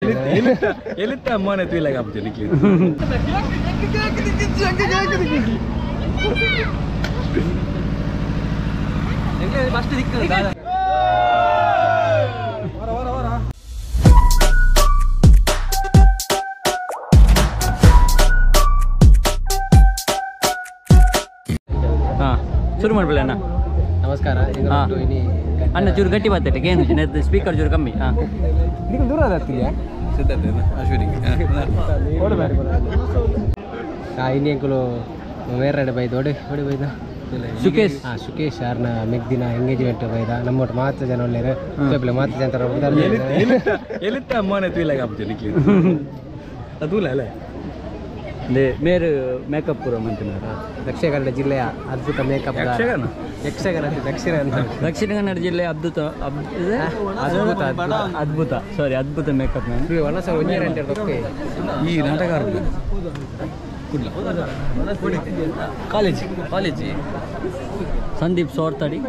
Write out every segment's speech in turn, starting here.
Elita mana tu lagi apa jadi kira? Ini pasti dikira. ಶುರು ಮಾಡ್ಬಿಡೋಣ. ನಮಸ್ಕಾರ. ini ಅಣ್ಣ ಚೂರು ಗಟ್ಟಿ ಮಾತಾಡಿ ಏನು ಸ್ಪೀಕರ್ ಚೂರು ಕಮ್ಮಿ. ನೀವು ದೂರ ಆಗ್ತಿದ್ಯಾ ini yang kalau merah bayi dode bayi dah Sukesh Sukesh ಯಾರನ್ನ ಮೆಗ್ದಿನ ಎಂಗೇಜ್ಮೆಂಟ್ ಬೈದ ನಮ್ಮ ಮಾತು ಜನ ಒಳ್ಳೆ ಪೇಪಲ್ ಮಾತು ಜನ ಎಲ್ಲಿತ್ತ ಅಮ್ಮನೆ ತುಯಿಲಾಗ ಆಗ್ಬಿಟ್ಟು ನಿಕ್ಲಿ ಅದು ಅಲ್ಲ ಮೇರು ಮೇಕಪ್ ಪೂರ ಮಂತ್ರಿನಾರ ದಕ್ಷಿಣ ಜಿಲ್ಲೆಯ ಅದ್ಭುತ ಮೇಕಪ್ ದಕ್ಷಿಣ ಕನ್ನಡ ಜಿಲ್ಲೆಯ ಅದ್ಭುತ ಸಾರಿ ಅದ್ಭುತ ಮೇಕಪ್ ಈ ನಾಟಕ ಕಾಲೇಜ್ ಸಂದೀಪ್ ಸೋರ್ತಡಿ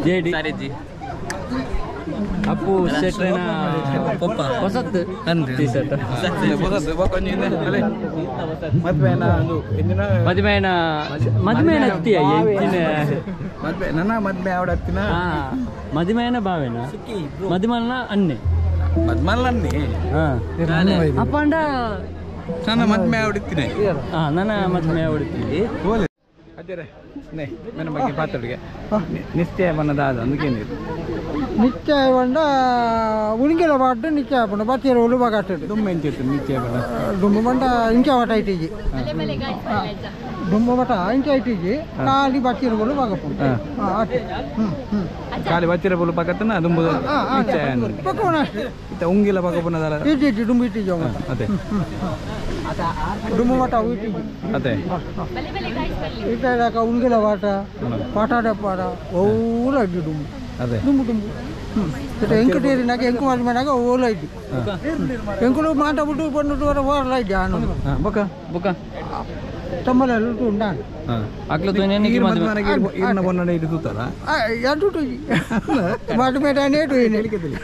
ಜೆಡಿ ಅಪ್ಪು ಶೆಟ್ರನ ಪಪ್ಪ ಹೊಸತ್ತು ಟೀ ಶರ್ಟ್ ಮದುವೆನ ಅತ್ತಿಯ ನನ್ನ ಮದ್ವೆ ಆವಡ ಹತ್ತಿನ ಮದುವೆನ ಬಾವೇನ ಮದುಮಲ್ನ ಅನ್ನೆ ಅಪ್ಪಂಡ ನನ್ನ ಮದ್ವೆ ಆವಡಿತ್ತಿನ ನನ್ನ ಮದುವೆ ಆವಡಿತ್ತಿ ಅದೇ ನನ್ನ ಬಗ್ಗೆ ಪಾತ್ರರಿಗೆ ನಿಶ್ಚಯ ಬಣ್ಣದಾದ అందుకేನಿరు నిత్య వండ ఉనికిల పాటు నిత్య పండ బతి రోజులు బాగా దుమ్ము ఏం చేస్తుంది నిత్య బಣ್ಣ దుమ్ము పంట ఇంకా ఒకటి ఐటీజీ దుమ్ము బట్ట ఇంకా ఐటీజీ ఖಾಲಿ బతి రోజులు బాగా ಖಾಲಿ ಬತ್ತಿ రోజులు ಪಕ್ಕತನ ದುಂಬು ನಿತ್ಯ ಪಕ್ಕವನ ಇತ ಉಂಗಿಲ ಪಕ್ಕಪನದಲ್ಲ ಇಟಿ ದುಂಬು ಇಟಿ ಜೋಗ ಅದೇ ದುಂಬು ಬಟ್ಟ ಇಟಿ ಅದೇ ಇಟಾಕ ಉಂಗಿಲ ಬಾಟ ಪಾಟಾಡ ಪಾಡ ಓಲ ಇಟಿ ದುಂಬು ಅದೇ ದುಂಬು ಎಂಕಟೇರಿ ನಾಗ ಎಂಕು ಮಾಡಿದಾಗ ಓಲ ಐತಿ ಎಂಕುಲು మాట ಬಿಟ್ಟು ಬಂದು ಓರ್ಲ ಐತಿ ಆನು ಬೊಕ ಬೊಕ ತಮ್ಮಲೆಲ್ಲ ಉಂಟಾನು ಅಕ್ಲತು ನೆನಿಗೆ ಮನೆಗೆ ಇನ್ನ ಬೊನ್ನಡೆ ಇಡುತ್ತಾರ ಯಾಟು ಮಾಟು ಮೇಟ ನೇಟು ಏನು ಹೇಳಿಕದಿಲ್ಲ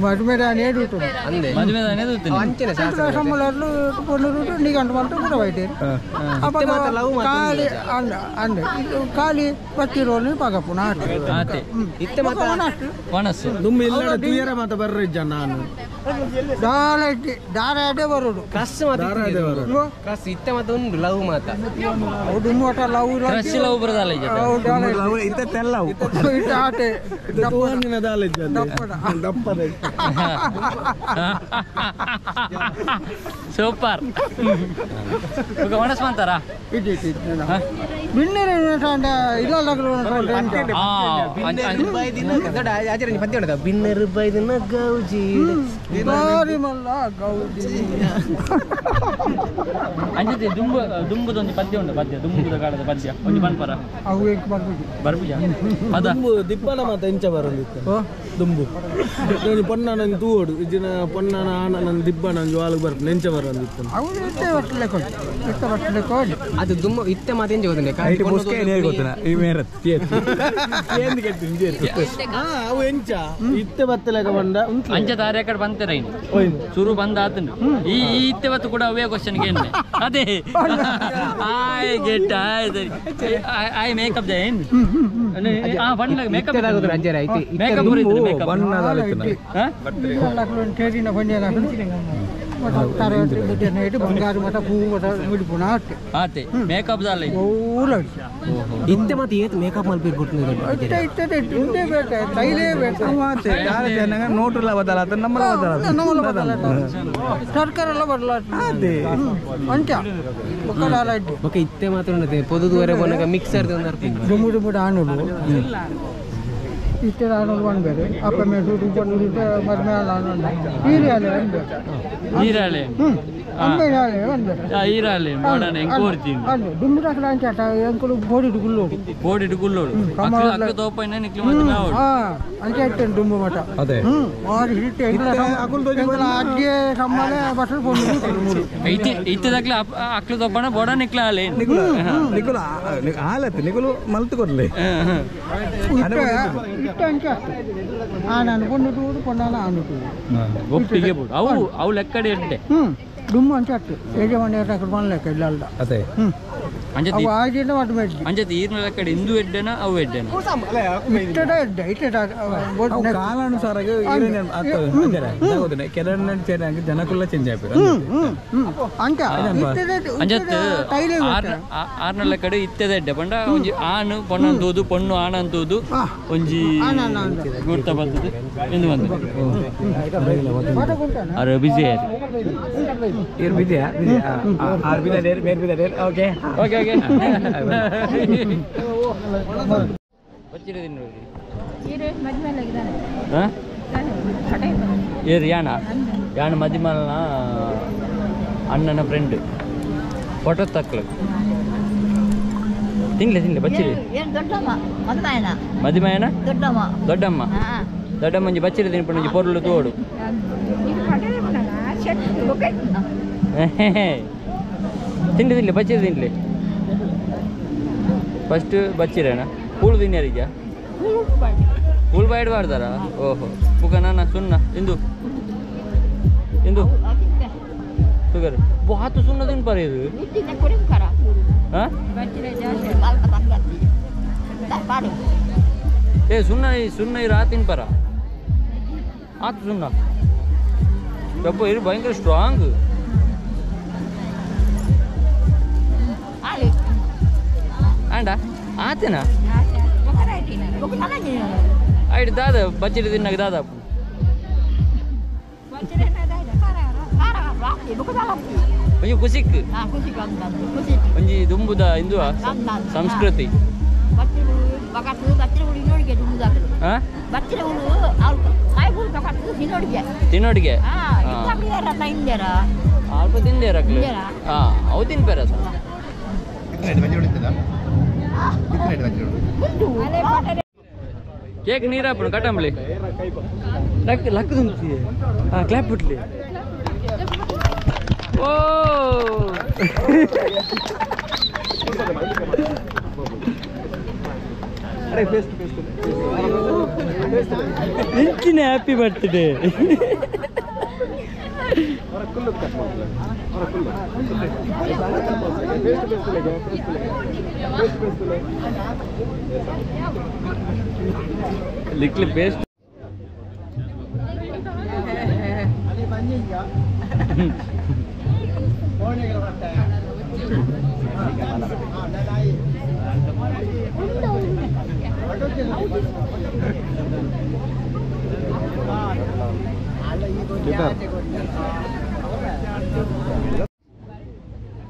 ಮಾಟು ಮೇಟ ನೇಟು ಅಂದೆ ಮದುವೆ అనేది ಅಂಚನೆ ತಮ್ಮಲೆಲ್ಲ ಬಂದು ನೀಗ ಅಂಟ ಮಾಡ್ತಾ ಕೂಡ ಬೈತೆ ಖಾಲಿ ಅಂದೆ ಖಾಲಿ ಬತ್ತಿರೋನು ಪಾಗಪ್ಪು ನಾಟು ಆತೆ ಇತ್ತೆ ಮಾತ ವನಸ್ಸು ದುಮ್ಮಿ ಇಲ್ಲ ತುಯರ ಮಾತ ಬರ್ರಿ ಜನ ನಾನು ದಾರ ಬರೋದು ಕ್ರಸ್ ಮಾತ ಕ್ರಸ್ ಇತ್ತೆ ಮಾತ ಉಂಟು ಲವ್ ಮಾತ ದುಮ್ಮಟ ಲವ್ ಕ್ರಶ್ ಲವ್ ಬರದಲ್ಲ ಈಗ ಲವ್ ಇತ್ತೆ ತೆಲ್ಲವು ಇತ್ತೆ ಆಟೆ ದಪ್ಪನಿನ ದಾಲ ದಪ್ಪದ ಸೂಪರ್ ಈಗ ವನಸ್ ಮಾಡ್ತಾರ ಬಿನ್ನರೆ ಇಲ್ಲ ಆಚರಣೆ ಪದ್ಯ ಹೊಡೆದ ಬಿನ್ನರು ಬೈದಿನ ಗೌಜಿ ಬಾರಿ ಮಲ್ಲ ಗೌಜಿ ಅಂಜತಿ ದುಂಬುದೊಂದು ಪದ್ಯ ಉಂಟು ಪದ್ಯ ದುಂಬುದ ಕಾಲದ ಪದ್ಯ ಒಂದು ಬನ್ಪರ ಅವು ಬರ್ಬುಜ ಅದ ದುಂಬು ದಿಪ್ಪನ ಮಾತ ಎಂಚ ಬರಂದಿತ್ತು ದುಂಬು ನಾನು ಪೊನ್ನ ನಂಗೆ ತೂಡು ಇಜಿನ ಪೊನ್ನ ಆನ ನನ್ನ ದಿಬ್ಬ ನನ್ನ ಜೋಲಿಗೆ ಬರ್ತೀನಿ ಎಂಚ ಬರಂದಿತ್ತು ಅವು ಇತ್ತೆ ಬಟ್ಟಲೆ ಕೊಡಿ ಅದು ದುಂಬು ಇತ್ತೆ ಮಾತ ಎಂಚ ಗೊತ್ತಿಲ್ಲ ಗೊತ್ತಿಲ್ಲ ಈ ಮೇರ ಅವು ಎಂಚ ಇತ್ತೆ ಬತ್ತಲೆಗ ಬಂದ ಅಂಚ ದಾರಿ ಕಡೆ ಬಂತಾರೆ ಶುರು ಬಂದ ಆತನು ಈ ಇತ್ತೆ ಬತ್ತು ಕೂಡ ಅವೇ ಕ್ವಶನ್ ಗೆ ಅದೇ ಆಯ್ ಗೆಟ್ ಆಯ್ ಮೇಕಪ್ ದೇನ್ ಆ ಬಣ್ಣ ಮೇಕಪ್ ಅಜ್ಜರ ಐತಿ ಮೇಕಪ್ ಮೇಕಪ್ ಬಣ್ಣದ ಕೇರಿನ ಬಣ್ಣ ಬಂಗಾರ ಮಠ ಹೂ ಮಠ ಮುಡಿಪುಣ ಆತೆ ಮೇಕಪ್ ದಾಲ ಇತ್ತೆ ಮತ್ತೆ ಏತ್ ಮೇಕಪ್ ಮಲ್ಪಿರ್ಬಿಟ್ಟು ತೈಲೇ ಬೇಕು ನೋಟುಲ್ಲ ಬದಲಾತ ನಮ್ಮಲ್ಲ ಬದಲಾತ ಸರ್ಕಾರ ಎಲ್ಲ ಬದಲಾತ ಅಂಚ ಓಕೆ ಇತ್ತೆ ಮಾತ್ರ ಪೊದುವರೆ ಬಂದಾಗ ಮಿಕ್ಸರ್ ಡುಂಬು ಡುಂಬು ಆನೋದು ಇಷ್ಟೇ ಆನೋದು ಬಂದ್ಬೇರೆ ಅಪ್ಪ ಮೇಲೆ ಮದ್ಮೆ ಈರಾಳೆ ಈರಾಳೆ ಮಾಡೋಣ ಹೆಂಗ್ ಕೋರ್ತೀನಿ ದುಂಬು ಅಂಚಾಟ ಎಂಕಲು ಬೋಡಿಡು ಗುಲ್ಲೋಡು ಅಕ್ಲು ತೋಪೈನ ನಿಕ್ಲು ಮತ್ತೆ ನಾವು ಅಂಚೆ ಇಟ್ಟೇನು ದುಂಬು ಮಠ ಅದೇ ಅಜ್ಜಿಯ ಸಮ್ಮಲ ಬಸರು ಕೊಂಡು ಇತ್ತದಾಗ್ಲಿ ಅಕ್ಲು ತೋಪಣ ಬೋಡ ನಿಕ್ಲ ಆಲೆ ನಿಕುಲು ಹಾಲತ್ತೆ ನಿಕುಲು ಮಲ್ತು ಕೊಡ್ಲಿ ಇಷ್ಟ ಅಂಚೆ ಅಷ್ಟು ನಾನು ಪೊಣ್ಣುಟ್ಟು ಪೊಣ್ಣಾನ ಆನುಟ್ಟು ಒಪ್ಪಿಗೆ ಬಿಡು ಅವು ಲೆಕ್ಕಡೆ ಎಡ್ಡೆ ದುಮ್ಮು ಅಂಚೆ ಅಷ್ಟು ಯಜಮಾನಿ ಬಂದ ಲೆಕ್ಕ ಇಲ್ಲ ಅಲ್ಲ ಅದೇ ಅಂಜತಿ ಆಗಿನ ಒಟ್ಟು ಮೇಡ್ಲಿ ಅಂಜತಿ ಈರ್ನ ಲೆಕ್ಕಡೆ ಇಂದು ಎಡ್ಡೆನ ಅವು ಎಡ್ಡೆನ ಇಟ್ಟಡ ಎಡ್ಡೆ ಇಟ್ಟಡ ಕಾಲಾನುಸಾರ ಕೆಲವು ಜನಕ್ಕುಲ್ಲ ಚೇಂಜ್ ಆಗ್ಬೇಕು ಅಂಚ ಅಂಜತ್ ಆರ್ನ ಲೆಕ್ಕಡೆ ಇತ್ತದ ಎಡ್ಡೆ ಪಂಡ ಒಂಜಿ ಆಣು ಪೊಣ್ಣಂತೂದು ಪೊಣ್ಣು ಆಣಂತೂದು ಒಂಜಿ ಗುರ್ತ ಬರ್ತದೆ ಎಂದು ಬಂದದ್ದು ಅರೆ ಬಿಸಿ ಇರ್ ಬಿದ್ಯಾ ಆರ್ ಬಿದ ಡೇರ್ ಬೇರೆ ಬಿದ ಡೇರ್ ಓಕೆ ಓಕೆ ಓಕೆ ಬಚ್ಚಿರ ತಿನ್ನೋರಿ ಏರು ಯಾಣ ಮದಿಮಲ್ನ ಅಣ್ಣನ ಫ್ರೆಂಡ್ ಫೋಟೋ ತಕ್ಲ ತಿನ್ಲೆ ಬಚ್ಚಿರಿ ಮದಿಮಾಯನ ದೊಡ್ಡಮ್ಮ ದೊಡ್ಡಮ್ಮಂಜಿ ಬಚ್ಚಿರ ತಿನ್ಪುಂಜಿ ಪೊರ್ಲು ತೋಡು ತಿನ್ಲಿ ಬಚ್ಚಿರ ತಿನ್ಲಿ ಫಸ್ಟ್ ಬಚ್ಚಿರೇನ ಕೂಳು ತಿನ್ಯಾರಿಗೆ ಕೂಳು ಬೈಡ್ ಮಾಡ್ತಾರ ಓಹೋ ಬುಕ ನಾನ ಸುಣ್ಣ ಇಂದು ಶುಗರ್ ಬಾತು ಸುಣ್ಣ ತಿನ್ಪಾರ ಇದು ಏ ಸುಣ್ಣ ಇರು ಆ ತಿನ್ಪಾರ ಆತು ಸುಣ್ಣ ಕಬ್ಬು ಇರು ಭಯಂಕರ ಸ್ಟ್ರಾಂಗ್ ಆಂಡ ಆತೇನಾ ಐಡ್ ದಾದ ಬಚ್ಚಿರಿ ತಿನ್ನಾಗ ದಾದ ಒಂಜಿ ಕುಸಿಕ್ ಒಂಜಿ ದುಂಬುದ ಇಂದುವ ಸಂಸ್ಕೃತಿ ತಿನ್ನೋಡಿಗೆ ಅಲ್ಪ ತಿಂದೇರ ಅವು ತಿನ್ಪೇರ ಕೇಕ್ ನೀರಾಪುಡು ಕಟ್ಟಂಬ್ಲಿ ಲಕ್ ತುಂಬಿ ಕ್ಲಾಪ್ ಬಿಟ್ಲಿ ಓ ಇಂಚಿನ ಹ್ಯಾಪಿ ಬರ್ತ್ಡೇ ಲಿಟ್ಲಿ ಪೇಸ್ಟ್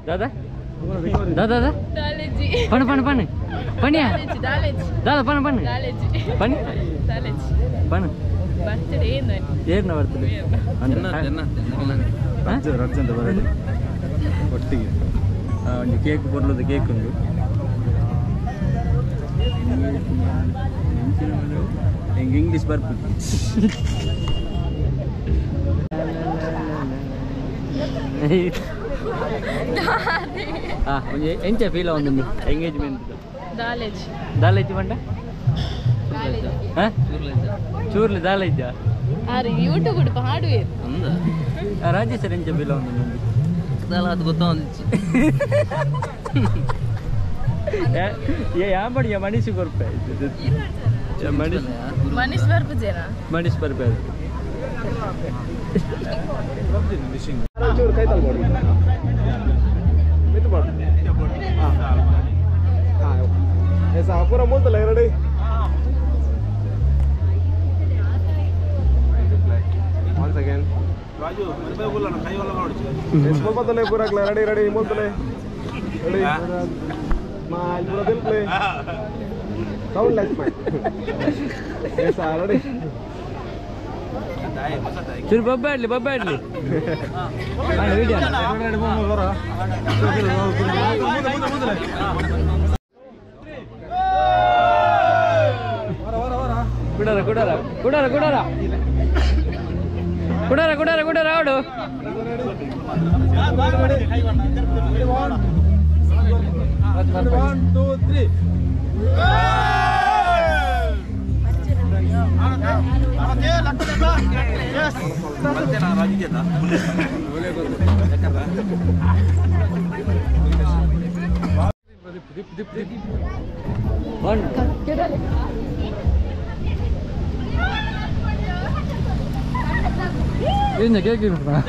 दादा दादा दादा पण पण पण पण या दादा पण पण पण पण ಏರ್ನ ಬರ್ತದೆ ಅರ್ಜೆಂಟ್ ಬರೋದು ಒಟ್ಟಿಗೆ ಒಂದು ಕೇಕ್ ಬರಲದು ಕೇಕ್ ಉಂಟು ಹೆಂಗೆ ಇಂಗ್ಲೀಷ್ ಬರ್ಬೋದು ಒಂಜಿ ಎಂಚ ಫೀಲ್ ಒಂದು ಎಂಗೇಜ್ಮೆಂಟ್ ದಾಲೇಜ್ ಬಂಡ ಚೂರ್ಲಿ ದಾಲೇಜ ಯೂಟ್ಯೂಬ್ ಹಾಡು ರಾಜೇಶ್ವರ ಎಂಚ ಫೀಲ್ ಒಂದು ಅದು ಗೊತ್ತೊಂದಿಚ್ಚು ಯಾಬಡಿಯ ಮನಿಷಿ ಕೊರ್ಪೆ ಮನೀಶ್ ಬರ್ಪುಜೇನಾ ಮನೀಶ್ ಬರ್ಪೆ ಪೂರ ಮೂತಲ್ಲ ಎರಡು once again ಮೂಲ್ಪತ್ತಲೆ ಪೂರ ರೆಡಿ ರೆಡಿ ಮೂಲ್ತಲೆ ರೆಡಿ ಸ್ಮೈಲ್ ಪೂರ ದಿಲ್ ಪ್ಲೇ ಸೌಂಡ್ ಲೆಸ್ ಮೈ ಎಸ್ ರೆಡಿ ಚೂರು ಬಬ್ಬಾಡ್ಲಿ ವಿಡಿಯೋ ಕುಡಾರ ಆಡು Ini kayak gimana?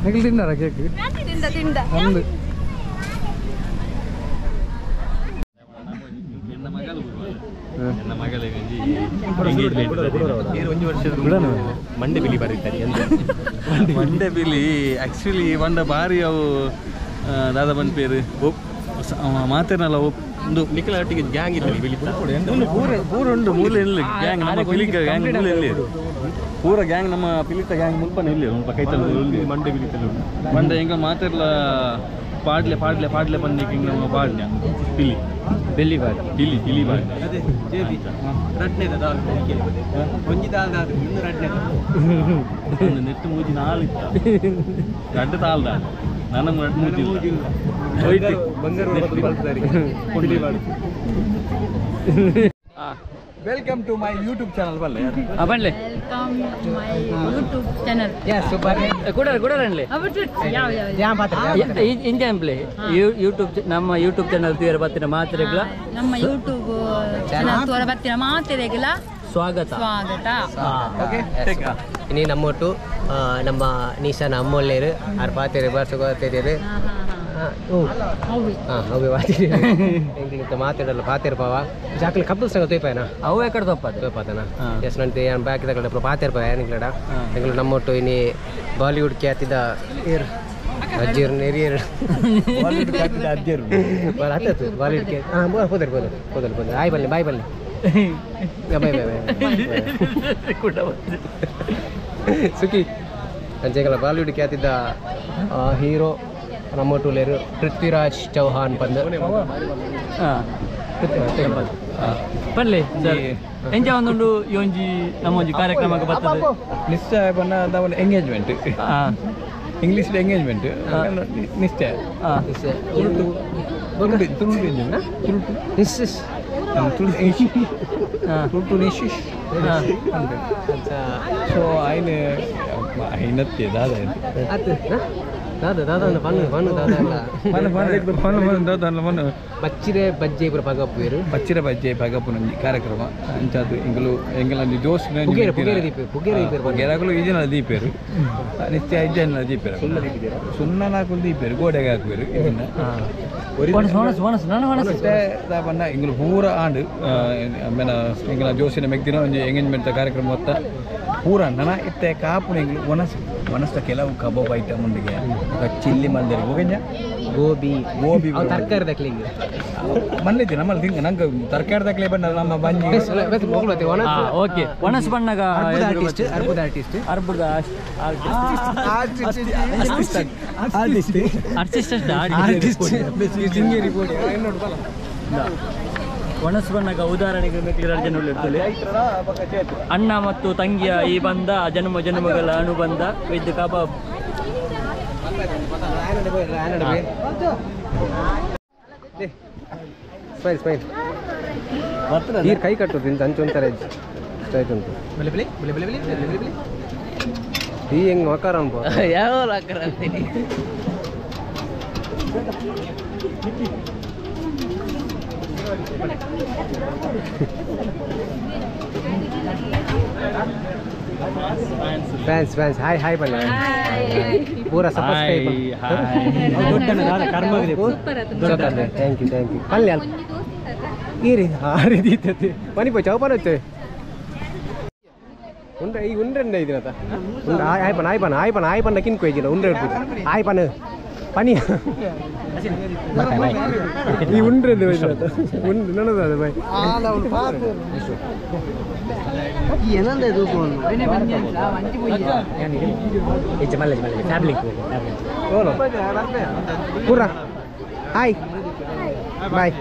Nekil tinnara cake. Tinda. Andu. ಮಂಡೆ ಬಿಲಿ ಬರೀತಾರೆ ಮಂಡೆ ಬಿಲಿ ಆ್ಯಕ್ಚುಲಿ ಒಂದ ಬಾರಿ ಅವು ದಾದಾ ಬಂದ ಪೇರು ಮಾತೇನಲ್ಲ ಒಂದು ನಿಖಿಲ ಒಟ್ಟಿಗೆ ಗ್ಯಾಂಗ್ ಇತ್ತು ಬಿಲಿ ಪೂರ ಉಂಟು ಮೂಲೆ ಇಲ್ಲಿ ಗ್ಯಾಂಗ್ ನಮ್ಮ ಪಿಲಿಕ ಗ್ಯಾಂಗ್ ಮೂಲೆ ಇಲ್ಲಿ ಪೂರ ಗ್ಯಾಂಗ್ ನಮ್ಮ ಪಿಲಿತ ಗ್ಯಾಂಗ್ ಮುಲ್ಪನ ಇಲ್ಲಿ ಸ್ವಲ್ಪ ಕೈತಲ್ಲ ಮಂಡೆ ಬಿಲಿತಲ್ಲ ಮಂಡೆ ಹೆಂಗ ಮಾತಿರ್ಲ ಪಾಡ್ಲೆ ಬಂದು ಹಿಂಗೆ ನಮ್ಮ ಪಾಡ್ಯ ಪಿಲಿ ಬೆಲ್ಲಿ ಬಾಡಿ ಪಿಲಿ ಬಾಡಿ ನೆಟ್ಟು ಮೂಜಿ ನಾಲ್ ಇತ್ತ ಗಡ್ಡ ತಾಲ್ದ ನನ್ನ ಮೂಜಿ Welcome to my YouTube channel ಬಲ್ಲೆ ಬನ್ಲೆ Welcome to my YouTube channel. Yes, super. ಕೂಡರನ್ಲೆ ಇಂಜ ಎಂಪ್ಲೆ ಯೂಟ್ಯೂಬ್ ನಮ್ಮ ಯೂಟ್ಯೂಬ್ ಚಾನಲ್ ತೂಯರ ಬತ್ತಿನ ಮಾತ್ರೆಗಳ ನಮ್ಮ YouTube ಚಾನಲ್ ತೋರ ಬರ್ತಿನ ಮಾತೆರೆಗಳ ಸ್ವಾಗತ ಇನಿ ನಮ್ಮೊಟ್ಟು ನಮ್ಮ ನೀಸನ ಅಮ್ಮೊಲ್ಲೇರು ಆರ್ ಪಾತೆರೆ ಬರ್ಸುಗೋತೆರೆ ಅವು ಮಾತಾಡಲ್ಲ ಪಾತೆರ್ ಪಾವ ಜಾಕ್ಲಿ ಕಬ್ಬಲ್ ಸಂಗ ತೋಯ್ಪಾಯನ ಅವು ಎಕಡೆ ತೋಯ್ಪಾತನ ಎಸ್ ನಂತೆ ಬ್ಯಾಕ್ ತಗೊಂಡು ಪಾತೆರ್ ಪಾಯ ನಿಂಗ್ಲಡ ಎಂಗ್ಲು ನಮ್ಮೊಟ್ಟು ಇನಿ ಬಾಲಿವುಡ್ ಖ್ಯಾತಿದ ಅಜ್ಜಿಯರು ನೆರಿಯರು ಬಾಲಿವುಡ್ ಖ್ಯಾತಿದ ಅಜ್ಜಿಯರು ಹತ್ತತ್ತು ಬಾಲಿವುಡ್ ಖ್ಯಾತಿ ಹೋದಲ್ ಆಯ್ ಬನ್ನಿ ಬಾಯ್ ಬನ್ನಿ ಸುಖಿ ಅಂಚೆಗಳ ಬಾಲಿವುಡ್ ಖ್ಯಾತಿದ್ದ ಹೀರೋ ನಮ್ಮೊಟ್ಟುಲೇರು ಪೃಥ್ವಿರಾಜ್ ಚೌಹಾನ್ ಬಂದ ಬನ್ಲೆ ಎಂಜ ಒಂದುಂಡು ಒಂಜಿ ನಮ್ಮೊಂಜಿ ಕಾರ್ಯಕ್ರಮಕ್ಕೆ ಬರ್ತದೆ ನಿಶ್ಚಯ ಬನ್ನ ಅದವನ ಎಂಗೇಜ್ಮೆಂಟ್ ಇಂಗ್ಲಿಷ್ ಎಂಗೇಜ್ಮೆಂಟ್ ನಿಶ್ಚಯ ಸೊ ಐನತ್ತೆ ದಾದ ಬಚ್ಚಿರೆ ಬಜ್ಜೆ ಪಗಪ್ಪು ಬಚ್ಚಿರೆ ಬಜ್ಜೆ ಪಗಪ್ಪು ನಂಜಿ ಕಾರ್ಯಕ್ರಮ ಅಂಚಾದು ಎಂಗಲ ಜೋಸ್ ಗೆರಗಳು ಈಜಿನ ದೀಪೇರು ನಿತ್ಯ ಐಜನ ದೀಪೇರು ಸುಣ್ಣ ನಾಲ್ಕು ದೀಪೇರು ಗೋಡೆಗೆ ಹಾಕ್ಬೇರು ಬಣ್ಣ ಎಂಗಳು ಪೂರ ಆಂಡು ಆಮೇಲೆ ಎಂಗಲ ಜೋಸಿನ ಮೆಗ್ದಿನ ಒಂದು ಎಂಗೇಜ್ಮೆಂಟ್ ಕಾರ್ಯಕ್ರಮ ಮೊತ್ತ ಪೂರ ನನ ಇತ್ತೆ ಕಾಪುನ ಎಂಗಳು ಒನಸ್ತ ಕೆಲವು ಕಬಾಬ್ ಐಟಮ್ ಉಂಡಿಗೆ ಚಿಲ್ಲಿ ಮಂದಿರ ಹೋಗಂಜ ಗೋಬಿ ತರಕಾರಿ ದಕ್ಲಿಂಗ್ ಮನ್ಲೈತಿ ನಮ್ಮಲ್ಲಿ ತಿಂಗ ನಂಗೆ ತರಕಾರಿ ದಕ್ಲೆ ಬಣ್ಣ ನಮ್ಮ ಬಂಜಿ ಓಕೆ ಒಣಸ್ ಬಣ್ಣಗ ಅರ್ಬುದ ಒಣಸ್ ಬಣ್ಣಗ ಉದಾಹರಣೆಗೆ ಇರ್ತದೆ ಅಣ್ಣ ಮತ್ತು ತಂಗಿಯ ಈ ಬಂಧ ಜನ್ಮಗಳ ಅನುಬಂಧ ವಿದ್ ಕಬಾಬ್ ನೀರು ಕೈ ಕಟ್ಟೋದು ಇಂತ ಅಂಚೊಂತಾರೆ ಸ್ಟ್ರೈಟ್ ಉಂಟು ಈ ಹೆಂಗ್ ಮಕಾರ ಅನ್ಬೋ ಯಾವ ಫ್ಯಾನ್ಸ್ ಹಾಯ್ ಬನ್ನಿ ಪೂರ ಸಬ್ಸ್ಕ್ರೈಬ್ ಥ್ಯಾಂಕ್ ಯು ಪಲ್ಯ ಈರಿ ರೀತಿ ಪನಿ ಪೋಯ್ ಚೌಪನ್ వచ్చే ಉಂಡ್ರೆ ಈಗ ಉಂಡ್ರೆ ಇದ್ದೀನತ್ತ ಆಯ್ಪನ ಕಿನ್ಕೊ ಇದ್ದೀನ ಉಂಡ್ರೆ ಆಯ್ಪನ ಪನಿ ಈ ಉಂಡ್ರೆ ಉಂಡು ನನ್ನದ ಬಾಯ್ ಏನಂದ ಇದು ಫ್ಯಾಮಿಲಿ ಪೂರ ಹಾಯ್ ಬಾಯ್